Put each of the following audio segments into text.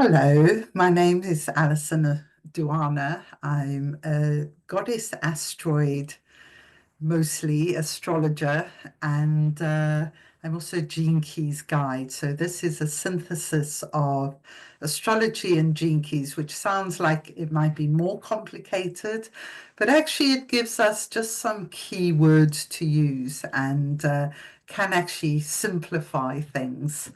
Hello, my name is Alison Duana. I'm a goddess asteroid, mostly astrologer, and I'm also Gene Keys guide. So this is a synthesis of astrology and Gene Keys, which sounds like it might be more complicated, but actually it gives us just some key words to use and can actually simplify things.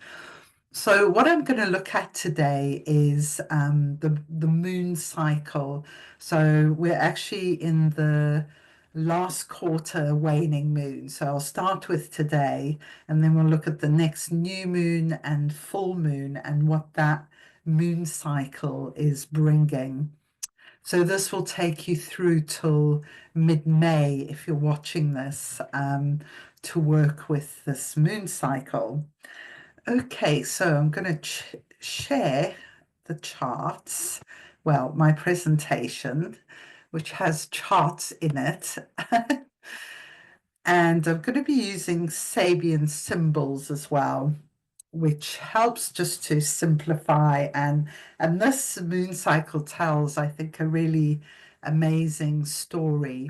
So what I'm going to look at today is the moon cycle. So we're actually in the last quarter waning moon. So I'll start with today, and then we'll look at the next new moon and full moon and what that moon cycle is bringing. So this will take you through till mid-May if you're watching this to work with this moon cycle. Okay, so I'm going to share the charts, well, my presentation, which has charts in it. And I'm going to be using Sabian symbols as well, which helps just to simplify. And this moon cycle tells, I think, a really amazing story.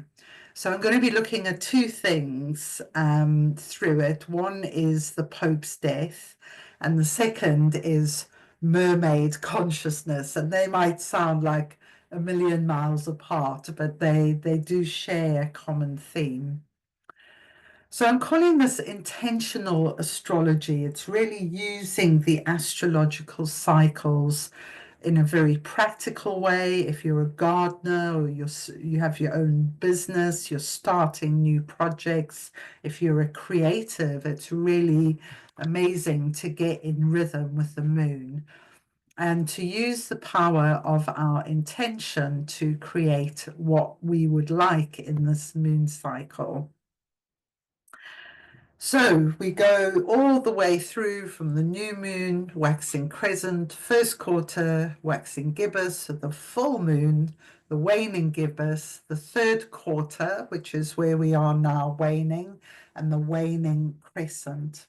So I'm going to be looking at two things through it. One is the Pope's death, and the second is mermaid consciousness. And they might sound like a million miles apart, but they do share a common theme. So I'm calling this intentional astrology. It's really using the astrological cycles in a very practical way. If you're a gardener or you have your own business, you're starting new projects, if you're a creative, it's really amazing to get in rhythm with the moon and to use the power of our intention to create what we would like in this moon cycle. So we go all the way through from the new moon, waxing crescent, first quarter, waxing gibbous, so the full moon, the waning gibbous, the third quarter, which is where we are now waning, and the waning crescent.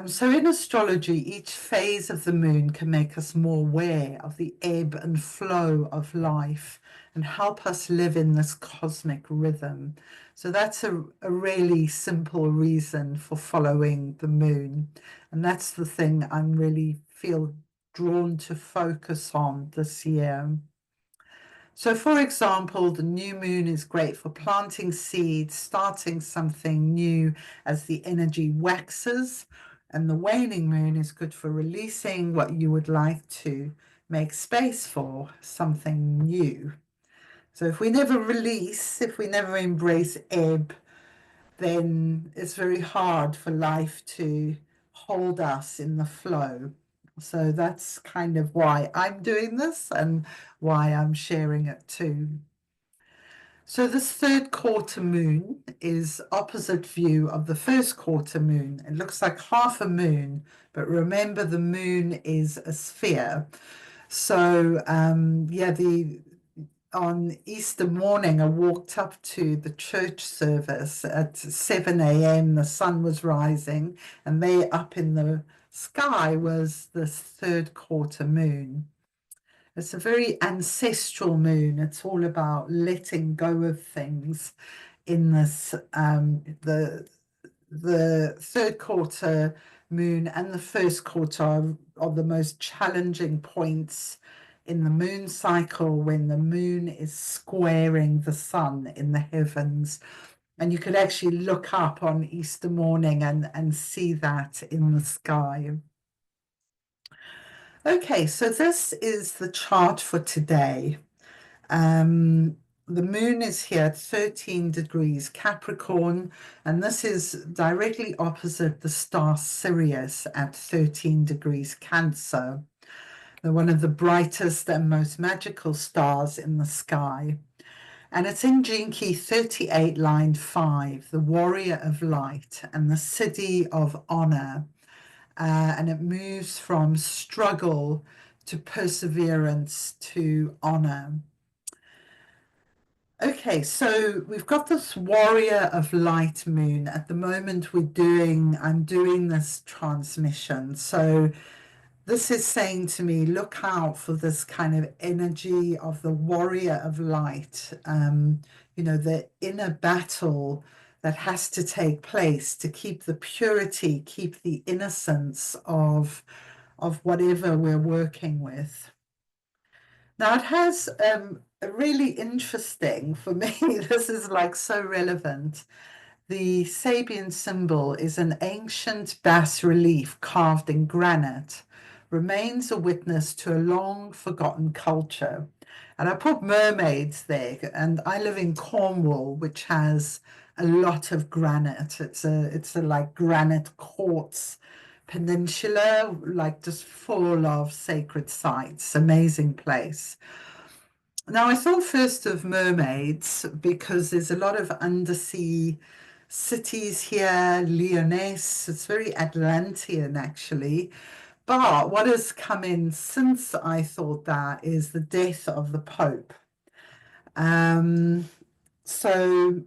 So in astrology, each phase of the moon can make us more aware of the ebb and flow of life and help us live in this cosmic rhythm. So that's a really simple reason for following the moon. And that's the thing I'm really feel drawn to focus on this year. So, for example, the new moon is great for planting seeds, starting something new as the energy waxes, and the waning moon is good for releasing what you would like to make space for, something new. So, if we never release, if we never embrace ebb, then it's very hard for life to hold us in the flow. So that's kind of why I'm doing this and why I'm sharing it too. So this third quarter moon is opposite view of the first quarter moon. It looks like half a moon, but remember the moon is a sphere. So yeah, on Easter morning, I walked up to the church service at 7 a.m. The sun was rising, and there up in the sky was this third quarter moon. It's a very ancestral moon. It's all about letting go of things in this the third quarter moon and the first quarter are the most challenging points in the moon cycle when the moon is squaring the sun in the heavens. And you could actually look up on Easter morning and see that in the sky. Okay, so this is the chart for today. The moon is here at 13 degrees Capricorn, and this is directly opposite the star Sirius at 13 degrees Cancer. They're one of the brightest and most magical stars in the sky. And it's in Gene Key 38, line 5, the warrior of light and the city of honor. And it moves from struggle to perseverance to honor. Okay, so we've got this warrior of light moon. At the moment I'm doing this transmission. So this is saying to me, look out for this kind of energy of the warrior of light, the inner battle that has to take place to keep the purity, keep the innocence of whatever we're working with. Now, it has a really interesting, for me, this is like so relevant. The Sabian symbol is an ancient bas relief carved in granite, remains a witness to a long forgotten culture. And I put mermaids there, and I live in Cornwall, which has a lot of granite. It's a like granite quartz peninsula, like just full of sacred sites. Amazing place. Now, I thought first of mermaids because there's a lot of undersea cities here, Lyonesse. It's very Atlantean, actually. But what has come in since I thought that is the death of the Pope. Um, so,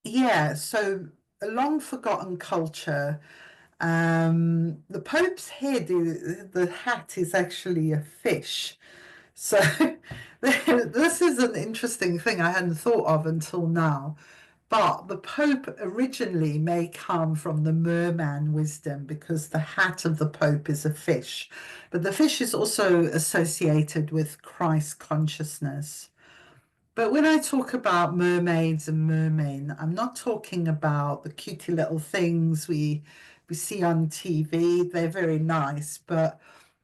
yeah, so a long forgotten culture. The Pope's head, the hat is actually a fish. So this is an interesting thing I hadn't thought of until now. But the Pope originally may come from the merman wisdom because the hat of the Pope is a fish. But the fish is also associated with Christ consciousness. But when I talk about mermaids and mermen, I'm not talking about the cutesy little things we see on TV. They're very nice. But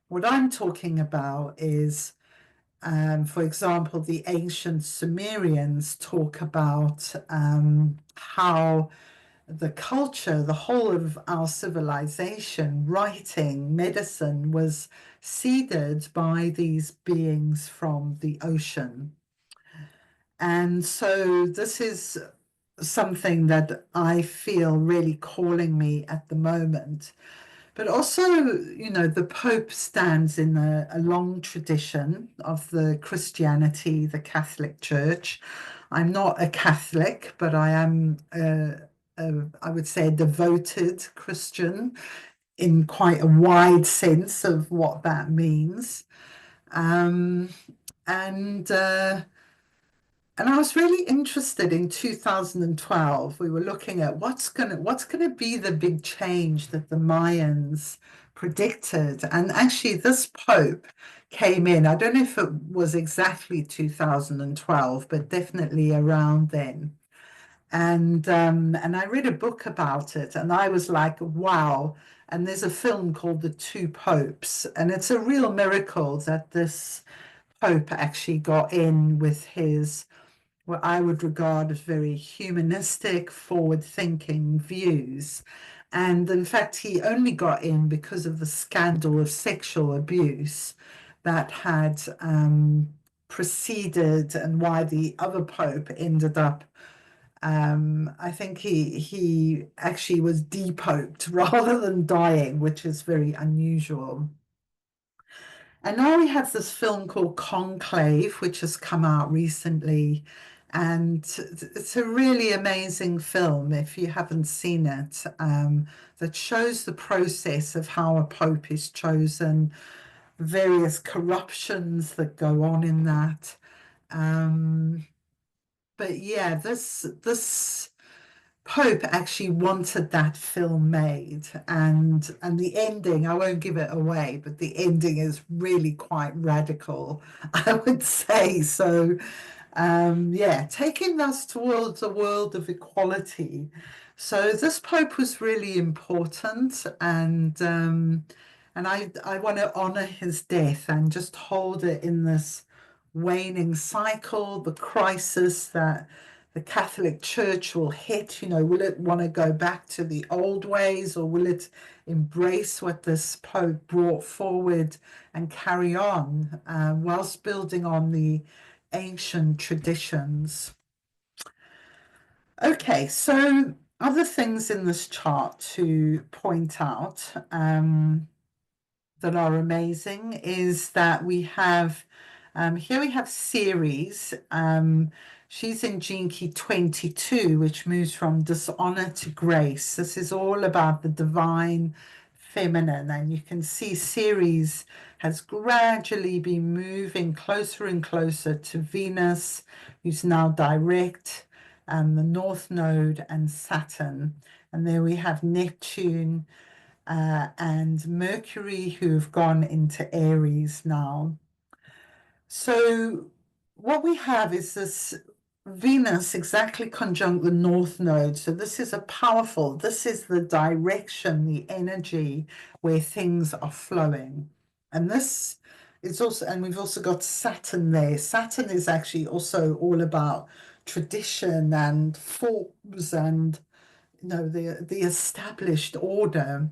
what I'm talking about is for example, the ancient Sumerians talk about how the culture, the whole of our civilization, writing, medicine was seeded by these beings from the ocean. And so this is something that I feel really calling me at the moment. But also, the Pope stands in a long tradition of the Christianity, the Catholic Church. I'm not a Catholic, but I am, I would say, a devoted Christian in quite a wide sense of what that means. Um, and and I was really interested in 2012. We were looking at what's gonna be the big change that the Mayans predicted. And actually, this Pope came in. I don't know if it was exactly 2012, but definitely around then. And I read a book about it, and I was like, wow. And there's a film called The Two Popes, and it's a real miracle that this Pope actually got in with his what I would regard as very humanistic, forward-thinking views. And in fact, he only got in because of the scandal of sexual abuse that had preceded and why the other pope ended up. I think he actually was depoped rather than dying, which is very unusual. And now we have this film called Conclave, which has come out recently. And it's a really amazing film, if you haven't seen it, that shows the process of how a pope is chosen, various corruptions that go on in that. Um, but yeah, this Pope actually wanted that film made, and the ending, I won't give it away, but the ending is really quite radical, I would say. So yeah, taking us towards a world of equality. So this Pope was really important, and I want to honor his death and just hold it in this waning cycle, the crisis that the Catholic Church will hit. Will it want to go back to the old ways, or will it embrace what this Pope brought forward and carry on whilst building on the ancient traditions? Okay, so other things in this chart to point out that are amazing is that we have here we have Ceres. She's in Gene Key 22, which moves from dishonor to grace. This is all about the divine feminine, and you can see Ceres has gradually been moving closer and closer to Venus, who's now direct, the North Node, and Saturn. And there we have Neptune and Mercury, who have gone into Aries now. So what we have is this Venus exactly conjunct the North Node. So this is this is the direction, the energy where things are flowing. And this is also, and we've also got Saturn there. Saturn is actually also all about tradition and forms and the established order.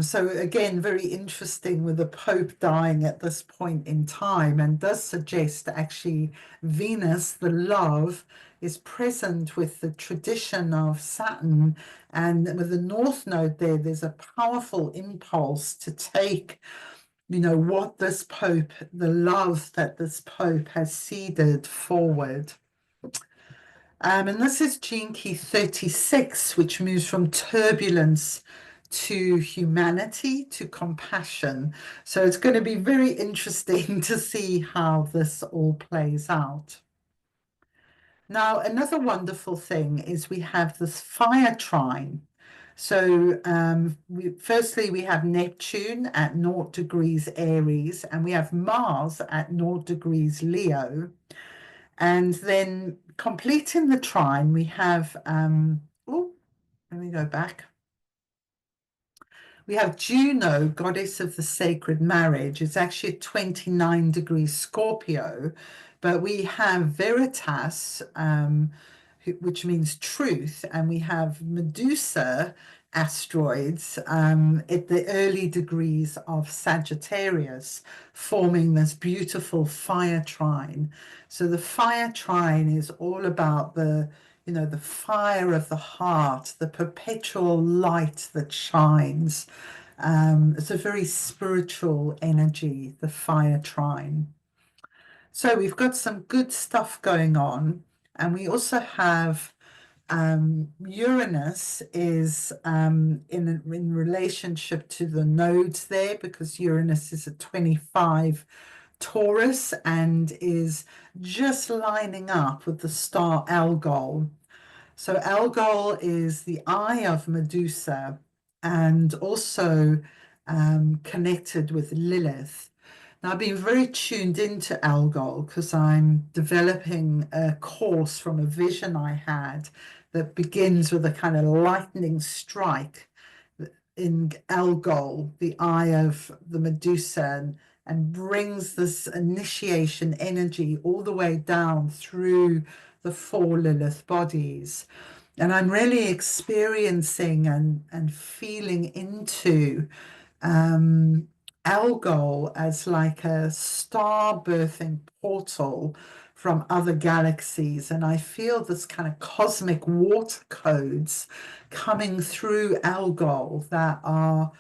So again, very interesting with the Pope dying at this point in time, and does suggest that actually Venus, the love, is present with the tradition of Saturn. And with the North Node there, there's a powerful impulse to take, what this Pope, the love that this Pope has seeded forward. And this is gene key 36, which moves from turbulence to humanity to compassion. So it's going to be very interesting to see how this all plays out. Now, another wonderful thing is we have this fire trine. So firstly, we have Neptune at 0 degrees Aries, and we have Mars at 0 degrees Leo. And then completing the trine, we have, let me go back. We have Juno, goddess of the sacred marriage. It's actually at 29 degrees Scorpio, but we have Veritas, which means truth, and we have Medusa asteroids at the early degrees of Sagittarius, forming this beautiful fire trine. So the fire trine is all about the fire of the heart, the perpetual light that shines. It's a very spiritual energy, the fire trine. So we've got some good stuff going on. And we also have Uranus is in relationship to the nodes there, because Uranus is a 25 Taurus and is just lining up with the star Algol. So Algol is the eye of Medusa and also connected with Lilith. Now, I've been very tuned into Algol because I'm developing a course from a vision I had that begins with a kind of lightning strike in Algol, the eye of the Medusa, and brings this initiation energy all the way down through the 4 Lilith bodies. And I'm really experiencing and feeling into Algol as like a star birthing portal from other galaxies. And I feel this kind of cosmic water codes coming through Algol that are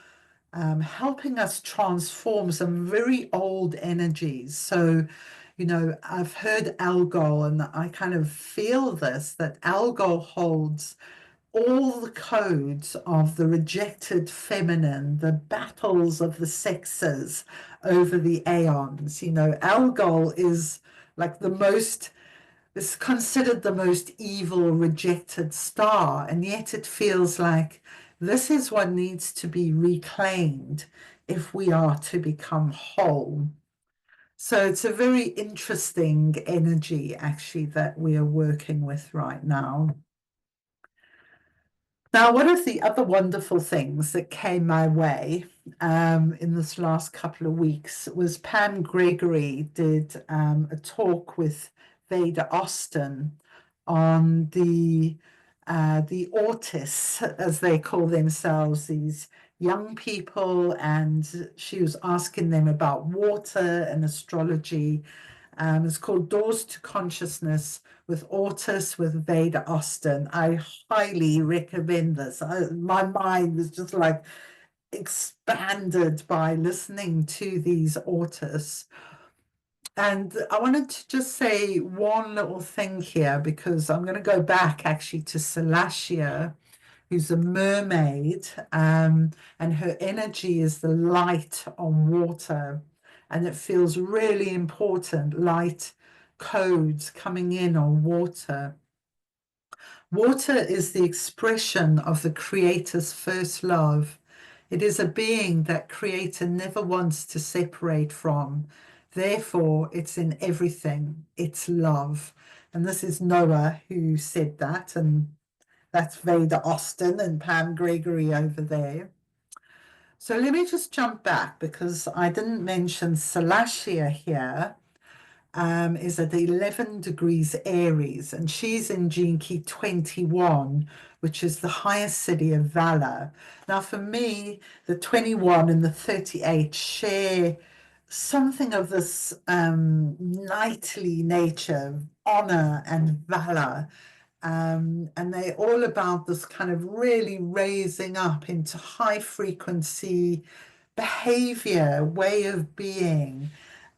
helping us transform some very old energies. So, I've heard Algol, and I kind of feel this, that Algol holds all the codes of the rejected feminine, the battles of the sexes over the aeons. Algol is like is considered the most evil, rejected star, and yet it feels like this is what needs to be reclaimed if we are to become whole. So it's a very interesting energy, actually, that we are working with right now. Now, one of the other wonderful things that came my way in this last couple of weeks was Pam Gregory did a talk with Veda Austin on the autists, as they call themselves, these young people, and she was asking them about water and astrology. It's called Doors to Consciousness with Autis with Veda Austin. I highly recommend this. My mind was just like expanded by listening to these autists. And I wanted to just say one little thing here, because I'm going to go back actually to Salacia, who's a mermaid, and her energy is the light on water. And it feels really important, light codes coming in on water. Water is the expression of the Creator's first love. It is a being that Creator never wants to separate from. Therefore, it's in everything. It's love. And this is Noah who said that, and that's Veda Austin and Pam Gregory over there. So let me just jump back because I didn't mention Salashiya here. Is at 11 degrees Aries, and she's in Gene Key 21, which is the highest city of valor. Now, for me, the 21 and the 38 share something of this knightly nature, honor and valor. And they're all about this kind of really raising up into high frequency behavior, way of being,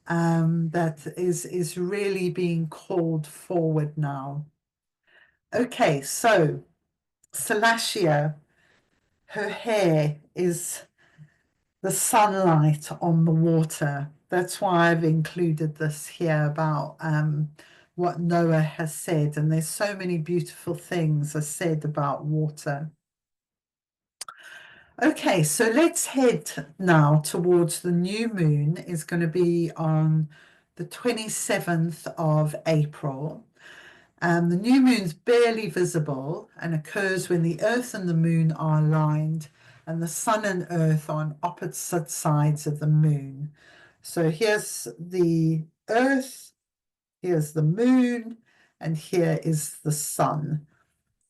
that is really being called forward now. Okay, so Salashiya, her hair is the sunlight on the water. That's why I've included this here about what Noah has said. And there's so many beautiful things are said about water. Okay, so let's head now towards the new moon. Is going to be on the 27th of April. The new moon's barely visible and occurs when the Earth and the moon are aligned and the sun and Earth are on opposite sides of the moon. So here's the Earth, here's the moon, and here is the sun.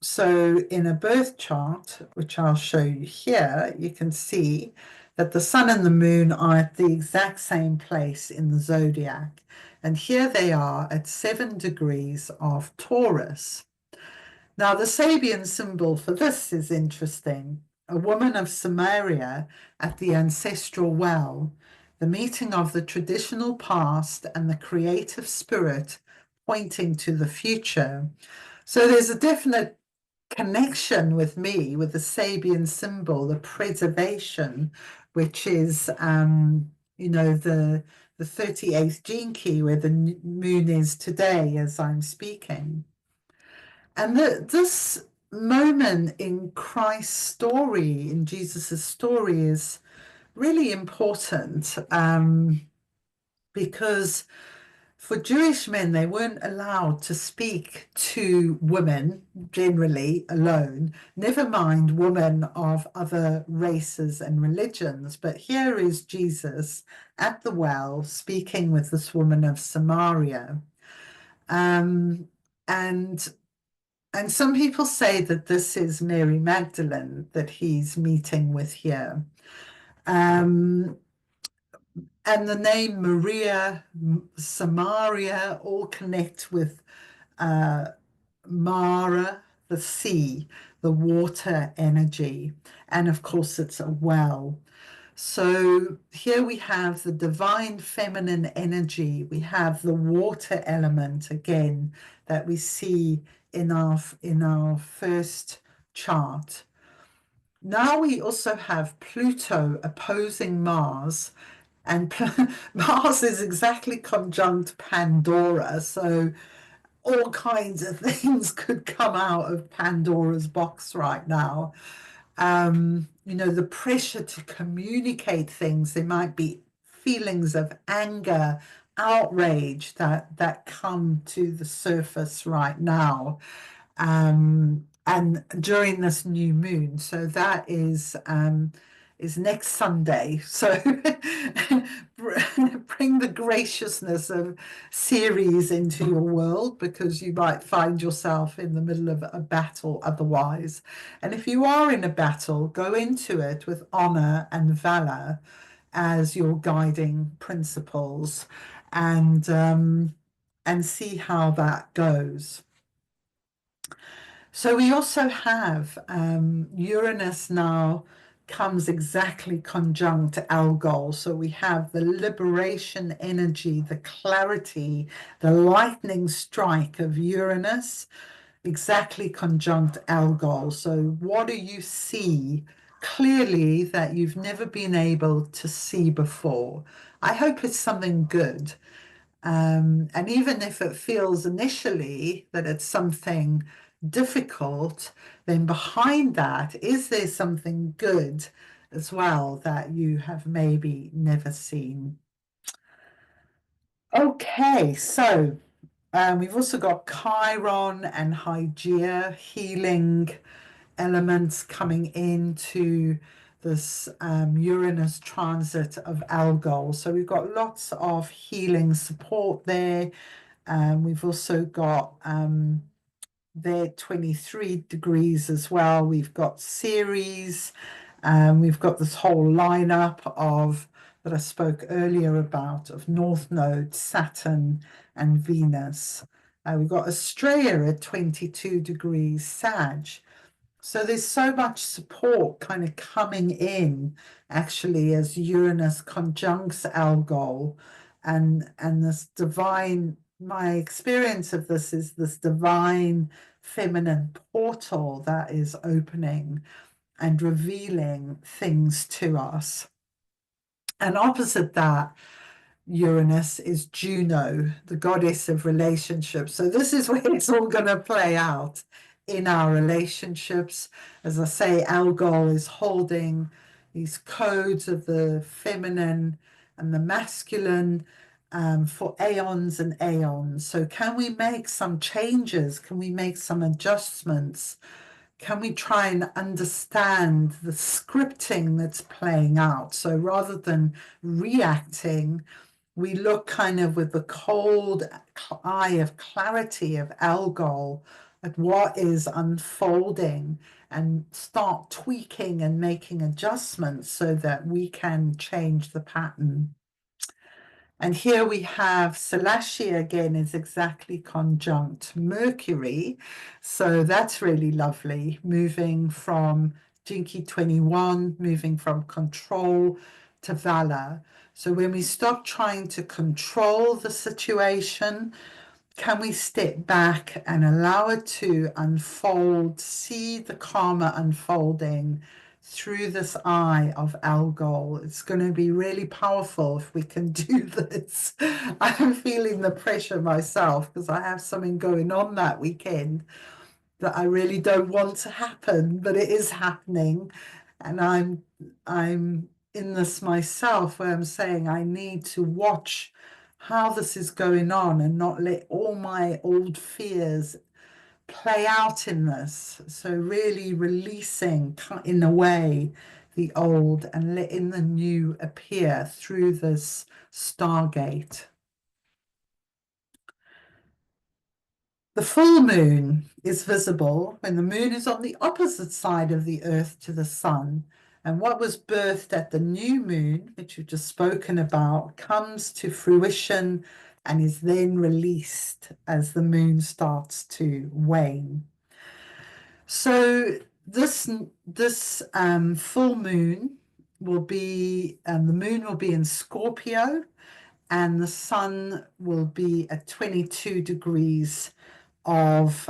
So in a birth chart, which I'll show you here, you can see that the sun and the moon are at the exact same place in the zodiac. And here they are at 7 degrees of Taurus. Now, the Sabian symbol for this is interesting. A woman of Samaria at the ancestral well, the meeting of the traditional past and the creative spirit pointing to the future. So there's a definite connection with me with the Sabian symbol, the preservation, which is, the 38th gene key where the moon is today as I'm speaking. And this moment in Christ's story, in Jesus's story, is really important because for Jewish men, they weren't allowed to speak to women generally alone, never mind women of other races and religions. But here is Jesus at the well speaking with this woman of Samaria. And some people say that this is Mary Magdalene that he's meeting with here. And the name Maria, Samaria, all connect with Mara, the sea, the water energy. And of course, it's a well. So here we have the divine feminine energy. We have the water element again that we see in our first chart. Now we also have Pluto opposing Mars, and Mars is exactly conjunct Pandora. So all kinds of things could come out of Pandora's box right now. The pressure to communicate things, there might be feelings of anger, outrage that come to the surface right now. And during this new moon. So that is next Sunday. So bring the graciousness of Ceres into your world, because you might find yourself in the middle of a battle otherwise. And if you are in a battle, go into it with honor and valor as your guiding principles, and see how that goes. So we also have Uranus now comes exactly conjunct Algol. So we have the liberation energy, the clarity, the lightning strike of Uranus exactly conjunct Algol. So what do you see clearly that you've never been able to see before? I hope it's something good. And even if it feels initially that it's something difficult, then behind that, is there something good as well that you have maybe never seen? Okay, so we've also got Chiron and Hygeia healing elements coming into this Uranus transit of Algol. So we've got lots of healing support there. We've also got there 23 degrees as well. We've got Ceres. We've got this whole lineup of that I spoke earlier about of North Node, Saturn, and Venus. We've got Australia at 22 degrees Sag. So there's so much support kind of coming in actually as Uranus conjuncts Algol and this divine, my experience of this is this divine feminine portal that is opening and revealing things to us. And opposite that, Uranus is Juno, the goddess of relationships. So this is where it's all going to play out in our relationships. As I say, Algol is holding these codes of the feminine and the masculine for aeons and aeons. So can we make some changes? Can we make some adjustments? Can we try and understand the scripting that's playing out? So rather than reacting, we look kind of with the cold eye of clarity of Algol at what is unfolding and start tweaking and making adjustments so that we can change the pattern. And here we have Salashiya again is exactly conjunct Mercury. So that's really lovely, moving from Jinky 21, moving from control to valor. So when we stop trying to control the situation, can we step back and allow it to unfold, see the karma unfolding through this eye of Algol? It's going to be really powerful if we can do this. I'm feeling the pressure myself because I have something going on that weekend that I really don't want to happen, but it is happening. And I'm in this myself where I'm saying I need to watch how this is going on and not let all my old fears play out in this. So really releasing in a way the old and letting the new appear through this stargate. The full moon is visible when the moon is on the opposite side of the earth to the sun. And what was birthed at the new moon, which we've just spoken about, comes to fruition and is then released as the moon starts to wane. So this full moon will be, the moon will be in Scorpio, and the sun will be at 22 degrees of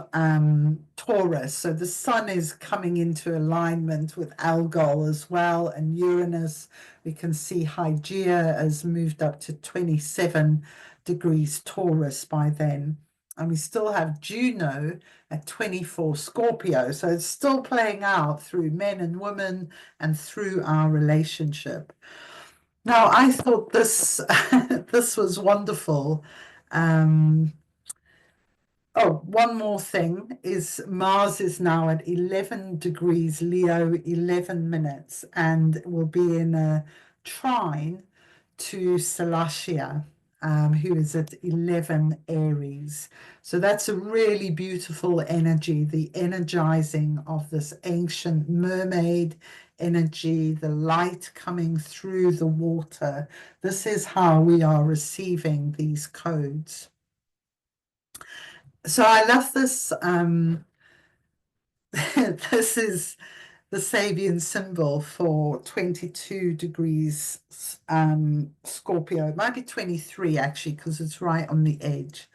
Taurus. So the sun is coming into alignment with Algol as well, and Uranus, we can see Hygeia has moved up to 27 degrees Taurus by then. And we still have Juno at 24 Scorpio. So it's still playing out through men and women and through our relationship. Now, I thought this this was wonderful. Oh, one more thing is Mars is now at 11 degrees Leo, 11 minutes, and will be in a trine to Salashiya, who is at 11 Aries. So that's a really beautiful energy, the energizing of this ancient mermaid energy, the light coming through the water. This is how we are receiving these codes. So I love this. This is the Sabian symbol for 22 degrees Scorpio. It might be 23 actually, because it's right on the edge.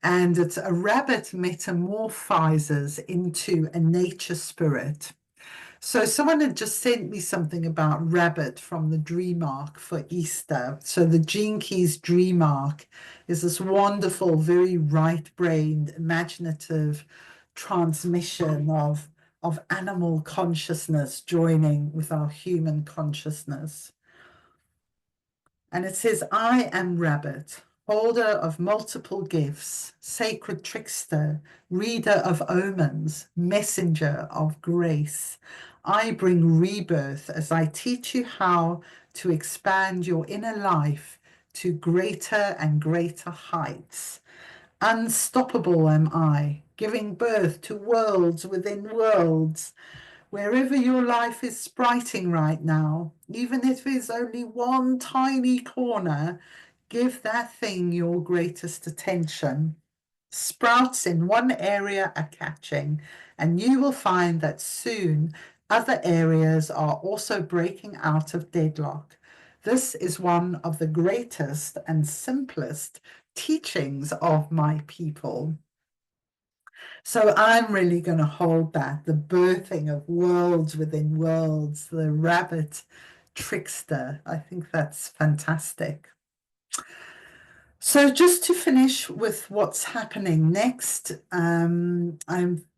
And it's a rabbit metamorphizes into a nature spirit. So someone had just sent me something about rabbit from the Dream Arc for Easter. So the Gene Keys Dream Arc is this wonderful, very right-brained, imaginative transmission of animal consciousness joining with our human consciousness. And it says, I am rabbit, holder of multiple gifts, sacred trickster, reader of omens, messenger of grace. I bring rebirth as I teach you how to expand your inner life to greater and greater heights. Unstoppable am I, giving birth to worlds within worlds. Wherever your life is spriting right now, even if it's only one tiny corner, give that thing your greatest attention. Sprouts in one area are catching, and you will find that soon other areas are also breaking out of deadlock. This is one of the greatest and simplest teachings of my people. So I'm really going to hold that, the birthing of worlds within worlds, the rabbit trickster. I think that's fantastic. So just to finish with what's happening next, I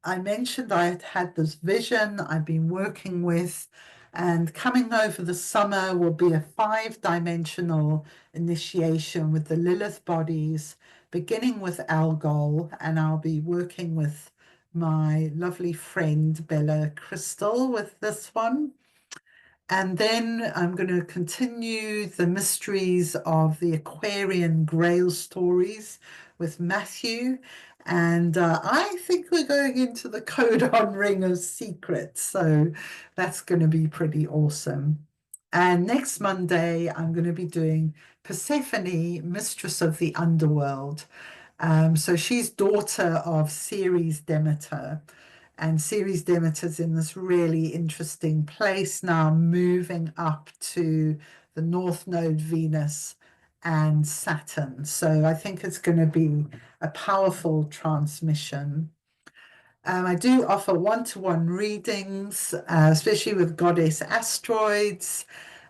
mentioned I had this vision I've been working with, and coming over the summer will be a 5-dimensional initiation with the Lilith bodies, beginning with Algol, and I'll be working with my lovely friend Bella Crystal with this one. And then I'm going to continue the mysteries of the Aquarian Grail stories with Matthew. And I think we're going into the Codon Ring of Secrets. So that's going to be pretty awesome. And next Monday, I'm going to be doing Persephone, Mistress of the Underworld. So she's daughter of Ceres Demeter. And Ceres Demeter's in this really interesting place now, moving up to the North Node Venus and Saturn. So I think it's going to be a powerful transmission. I do offer one-to-one readings, especially with goddess asteroids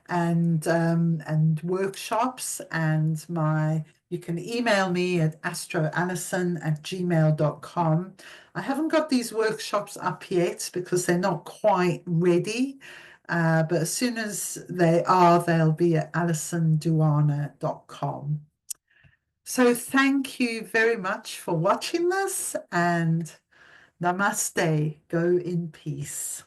and workshops. And you can email me at astroalison@gmail.com. I haven't got these workshops up yet because they're not quite ready. But as soon as they are, they'll be at alisonduana.com. So thank you very much for watching this, and namaste. Go in peace.